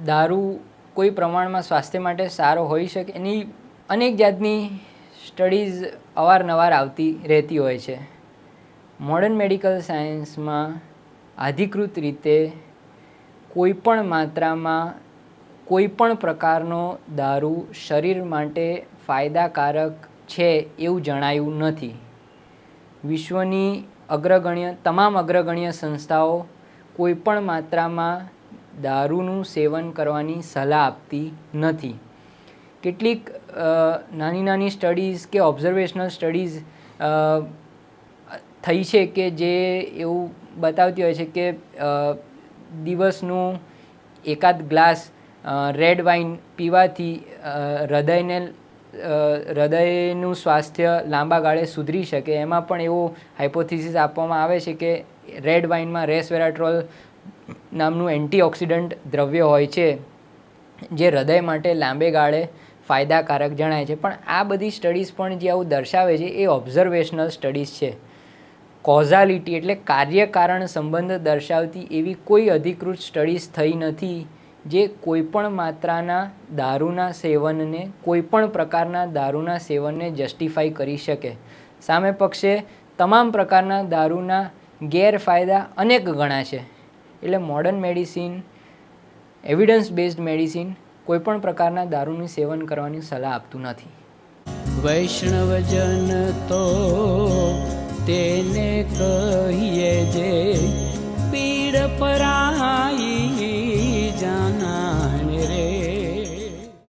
દારૂ કોઈ પ્રમાણમાં સ્વાસ્થ્ય માટે સારો હોઈ શકે, એની અનેક જાતની સ્ટડીઝ અવારનવાર આવતી રહેતી હોય છે. મોડર્ન મેડિકલ સાયન્સમાં અધિકૃત રીતે કોઈપણ માત્રામાં કોઈપણ પ્રકારનો દારૂ શરીર માટે ફાયદાકારક છે એવું જણાયું નથી. વિશ્વની તમામ અગ્રગણ્ય સંસ્થાઓ કોઈપણ માત્રામાં દારૂનું સેવન કરવાની સલાહ આપતી નથી. કેટલીક નાની સ્ટડીઝ કે ઓબ્ઝર્વેશનલ સ્ટડીઝ થઈ છે કે જે એવું બતાવતી હોય છે કે દિવસનું એકાદ ગ્લાસ રેડ વાઇન પીવાથી હૃદયનું સ્વાસ્થ્ય લાંબા ગાળે સુધરી શકે. એમાં પણ એવો હાઇપોથિસિસ આપવામાં આવે છે કે રેડ વાઇનમાં રેસવેરાટ્રોલ નામનું એન્ટીઓક્સિડન્ટ દ્રવ્ય હોય છે જે હૃદય માટે લાંબે ગાળે ફાયદાકારક જણાય છે. પણ આ બધી સ્ટડીઝ પણ જે આવું દર્શાવે છે એ ઓબ્ઝર્વેશનલ સ્ટડીઝ છે. કોઝાલિટી એટલે કાર્યકારણ સંબંધ દર્શાવતી એવી કોઈ અધિકૃત સ્ટડીઝ થઈ નથી જે કોઈપણ માત્રાના દારૂના સેવનને, કોઈપણ પ્રકારના દારૂના સેવનને જસ્ટિફાઈ કરી શકે. સામે પક્ષે તમામ પ્રકારના દારૂના ગેરફાયદા અનેક ગણા છે. એટલે modern medicine, evidence based medicine કોઈપણ પ્રકારના દારૂનું સેવન કરવાની સલાહ આપતું નથી. વૈષ્ણવજન તો તેને કહીએ જે પીડ પરાઈ.